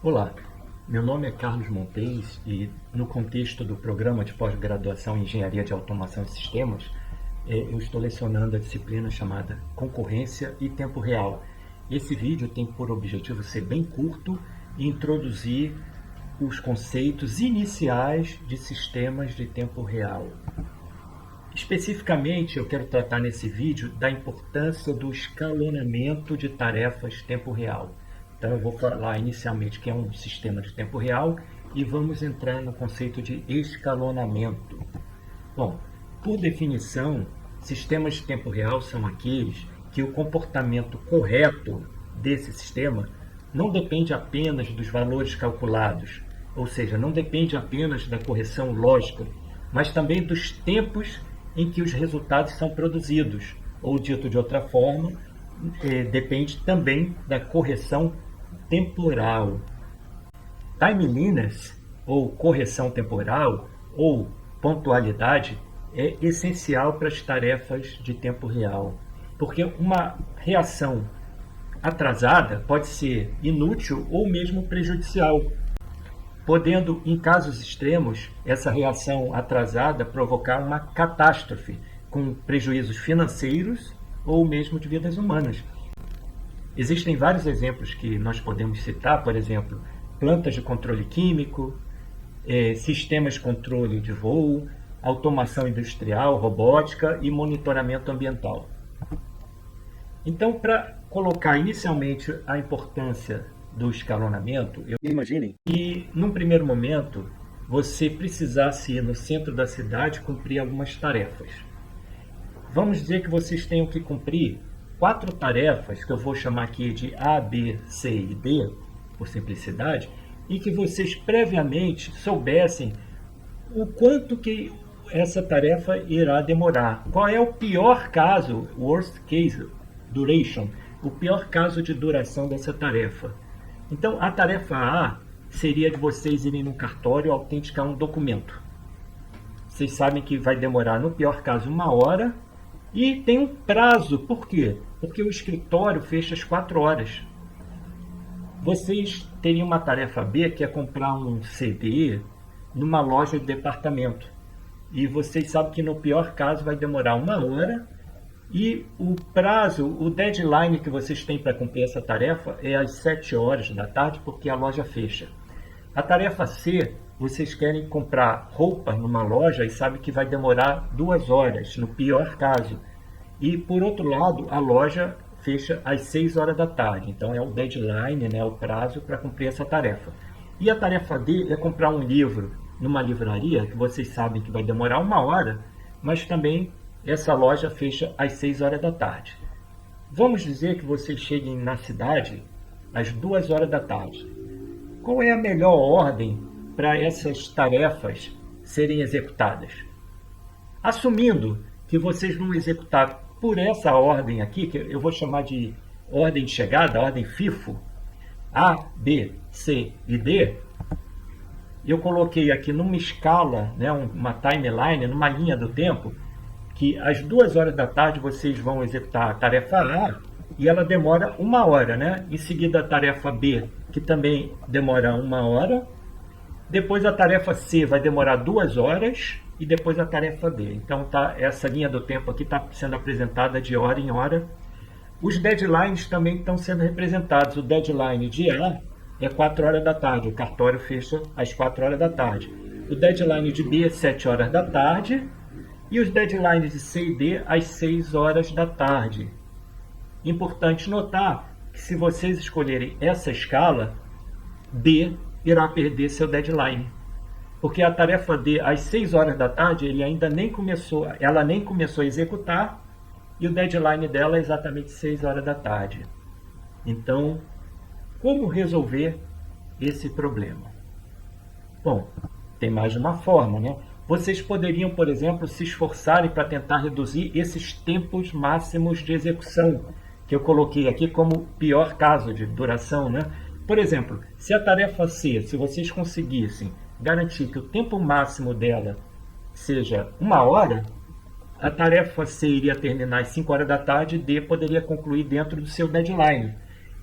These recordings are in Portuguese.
Olá, meu nome é Carlos Montes e no contexto do programa de pós-graduação em Engenharia de Automação e Sistemas, eu estou lecionando a disciplina chamada Concorrência e Tempo Real. Esse vídeo tem por objetivo ser bem curto e introduzir os conceitos iniciais de sistemas de tempo real. Especificamente, eu quero tratar nesse vídeo da importância do escalonamento de tarefas tempo real. Então eu vou falar inicialmente que é um sistema de tempo real e vamos entrar no conceito de escalonamento. Bom, por definição, sistemas de tempo real são aqueles que o comportamento correto desse sistema não depende apenas dos valores calculados, ou seja, não depende apenas da correção lógica, mas também dos tempos em que os resultados são produzidos, ou dito de outra forma, depende também da correção temporal. Timeliness, ou correção temporal, ou pontualidade, é essencial para as tarefas de tempo real, porque uma reação atrasada pode ser inútil ou mesmo prejudicial, podendo, em casos extremos, essa reação atrasada provocar uma catástrofe, com prejuízos financeiros ou mesmo de vidas humanas. Existem vários exemplos que nós podemos citar, por exemplo, plantas de controle químico, sistemas de controle de voo, automação industrial, robótica e monitoramento ambiental. Então, para colocar inicialmente a importância do escalonamento, imaginem que, num primeiro momento, você precisasse ir no centro da cidade cumprir algumas tarefas. Vamos dizer que vocês tenham que cumprir 4 tarefas, que eu vou chamar aqui de A, B, C e D, por simplicidade, e que vocês previamente soubessem o quanto que essa tarefa irá demorar. Qual é o pior caso, worst case duration, o pior caso de duração dessa tarefa. Então, a tarefa A seria de vocês irem no cartório autenticar um documento. Vocês sabem que vai demorar, no pior caso, 1 hora e tem um prazo. Por quê? Porque o escritório fecha às 4 horas. Vocês teriam uma tarefa B, que é comprar um CD numa loja de departamento. E vocês sabem que no pior caso vai demorar 1 hora e o prazo, o deadline que vocês têm para cumprir essa tarefa é às 7 horas da tarde, porque a loja fecha. A tarefa C, vocês querem comprar roupa numa loja e sabem que vai demorar 2 horas, no pior caso. E, por outro lado, a loja fecha às 6 horas da tarde. Então, é o deadline, né, o prazo para cumprir essa tarefa. E a tarefa D é comprar um livro numa livraria, que vocês sabem que vai demorar 1 hora, mas também essa loja fecha às 6 horas da tarde. Vamos dizer que vocês cheguem na cidade às 2 horas da tarde. Qual é a melhor ordem para essas tarefas serem executadas? Assumindo que vocês vão executar por essa ordem aqui, que eu vou chamar de ordem de chegada, ordem FIFO, A, B, C e D, eu coloquei aqui numa escala, né, uma timeline, numa linha do tempo, que às 2 horas da tarde vocês vão executar a tarefa A e ela demora 1 hora, né? Em seguida a tarefa B, que também demora 1 hora. Depois a tarefa C vai demorar 2 horas e depois a tarefa D. Então essa linha do tempo aqui está sendo apresentada de hora em hora. Os deadlines também estão sendo representados. O deadline de A é 4 horas da tarde, o cartório fecha às 4 horas da tarde. O deadline de B é 7 horas da tarde. E os deadlines de C e D às 6 horas da tarde. Importante notar que se vocês escolherem essa escala, D irá perder seu deadline. Porque a tarefa D às 6 horas da tarde ela nem começou a executar e o deadline dela é exatamente 6 horas da tarde. Então, como resolver esse problema? Bom, tem mais de uma forma, né? Vocês poderiam, por exemplo, se esforçarem para tentar reduzir esses tempos máximos de execução, que eu coloquei aqui como pior caso de duração, né? Por exemplo, se a tarefa C, se vocês conseguissem garantir que o tempo máximo dela seja 1 hora, a tarefa C iria terminar às 5 horas da tarde e D poderia concluir dentro do seu deadline.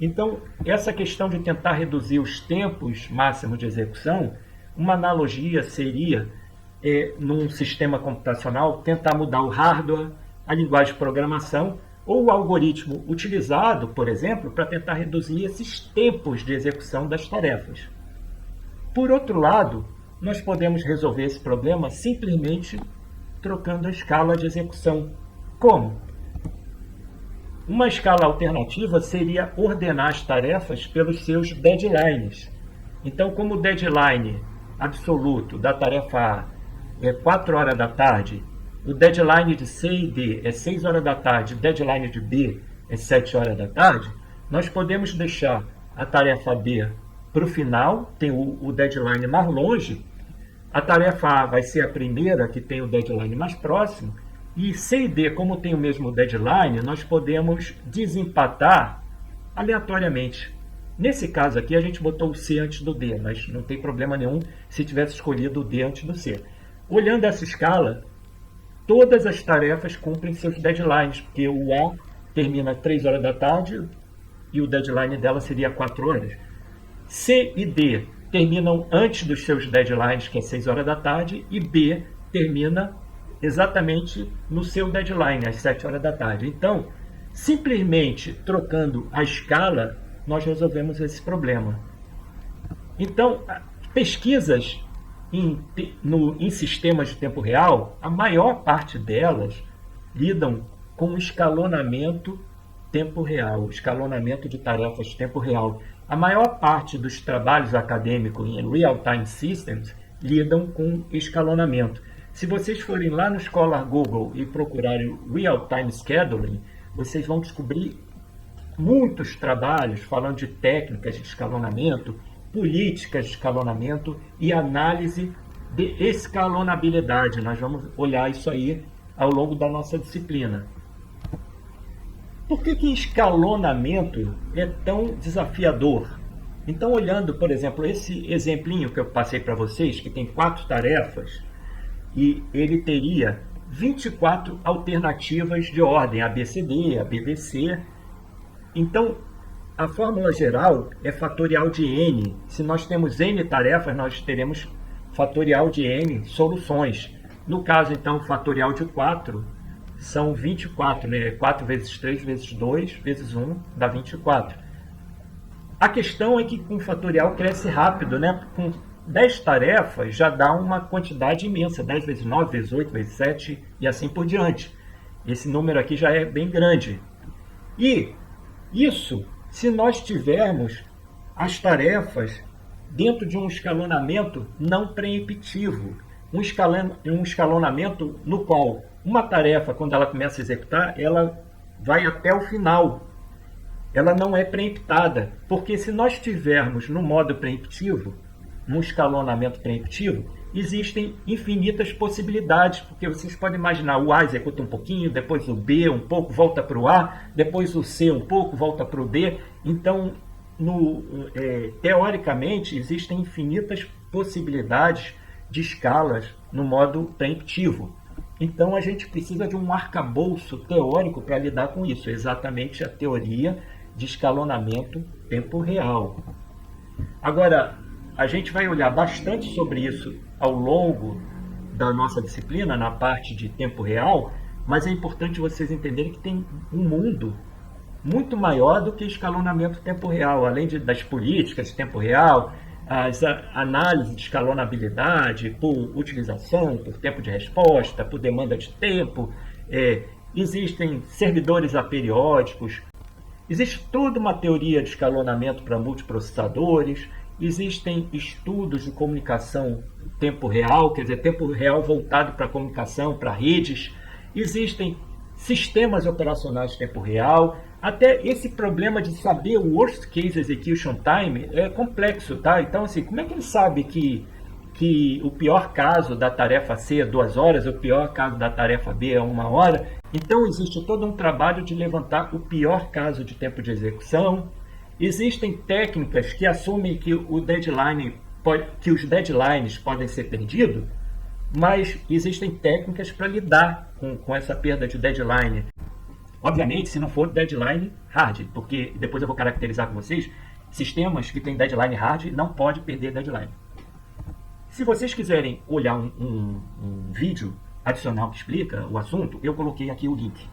Então, essa questão de tentar reduzir os tempos máximos de execução, uma analogia seria, num sistema computacional, tentar mudar o hardware, a linguagem de programação, ou o algoritmo utilizado, por exemplo, para tentar reduzir esses tempos de execução das tarefas. Por outro lado, nós podemos resolver esse problema simplesmente trocando a escala de execução. Como? Uma escala alternativa seria ordenar as tarefas pelos seus deadlines. Então, como o deadline absoluto da tarefa A é 4 horas da tarde, o deadline de C e D é 6 horas da tarde, o deadline de B é 7 horas da tarde, nós podemos deixar a tarefa B para o final, tem o deadline mais longe, a tarefa A vai ser a primeira, que tem o deadline mais próximo, e C e D, como tem o mesmo deadline, nós podemos desempatar aleatoriamente. Nesse caso aqui, a gente botou o C antes do D, mas não tem problema nenhum se tivesse escolhido o D antes do C. Olhando essa escala, todas as tarefas cumprem seus deadlines, porque o A termina às 3 horas da tarde e o deadline dela seria 4 horas. C e D terminam antes dos seus deadlines, que é 6 horas da tarde, e B termina exatamente no seu deadline, às 7 horas da tarde. Então, simplesmente trocando a escala, nós resolvemos esse problema. Então, pesquisas em sistemas de tempo real, a maior parte delas lidam com escalonamento tempo real, escalonamento de tarefas tempo real. A maior parte dos trabalhos acadêmicos em Real-Time Systems lidam com escalonamento. Se vocês forem lá no Scholar Google e procurarem Real-Time Scheduling, vocês vão descobrir muitos trabalhos falando de técnicas de escalonamento, políticas de escalonamento e análise de escalonabilidade. Nós vamos olhar isso aí ao longo da nossa disciplina. Por que escalonamento é tão desafiador? Então, olhando, por exemplo, esse exemplinho que eu passei para vocês, que tem 4 tarefas, e ele teria 24 alternativas de ordem, ABCD, ABVC. Então, a fórmula geral é fatorial de n. Se nós temos n tarefas, nós teremos fatorial de n soluções. No caso, então, fatorial de 4 são 24, né? 4 vezes 3 vezes 2 vezes 1 dá 24. A questão é que com fatorial cresce rápido, né? Com 10 tarefas já dá uma quantidade imensa, 10 vezes 9 vezes 8 vezes 7 e assim por diante. Esse número aqui já é bem grande. E isso, se nós tivermos as tarefas dentro de um escalonamento não preemptivo, um escalonamento no qual uma tarefa, quando ela começa a executar, ela vai até o final. Ela não é preemptada, porque se nós tivermos no modo preemptivo, num escalonamento preemptivo, existem infinitas possibilidades, porque vocês podem imaginar, o A executa um pouquinho, depois o B um pouco, volta para o A, depois o C um pouco, volta para o D. Então, teoricamente, existem infinitas possibilidades de escalas no modo preemptivo. Então, a gente precisa de um arcabouço teórico para lidar com isso, exatamente a teoria de escalonamento tempo real. Agora, a gente vai olhar bastante sobre isso ao longo da nossa disciplina, na parte de tempo real, mas é importante vocês entenderem que tem um mundo muito maior do que escalonamento tempo real, além das políticas de tempo real, as análises de escalonabilidade por utilização, por tempo de resposta, por demanda de tempo, existem servidores aperiódicos, existe toda uma teoria de escalonamento para multiprocessadores, existem estudos de comunicação tempo real, quer dizer, tempo real voltado para comunicação, para redes, existem sistemas operacionais de tempo real, até esse problema de saber o worst case execution time é complexo, tá? Então, assim, como é que ele sabe que o pior caso da tarefa C é 2 horas, o pior caso da tarefa B é 1 hora? Então, existe todo um trabalho de levantar o pior caso de tempo de execução. Existem técnicas que assumem que os deadlines podem ser perdidos, mas existem técnicas para lidar com essa perda de deadline. Obviamente, se não for deadline hard, porque depois eu vou caracterizar com vocês, sistemas que têm deadline hard não pode perder deadline. Se vocês quiserem olhar um vídeo adicional que explica o assunto, eu coloquei aqui o link.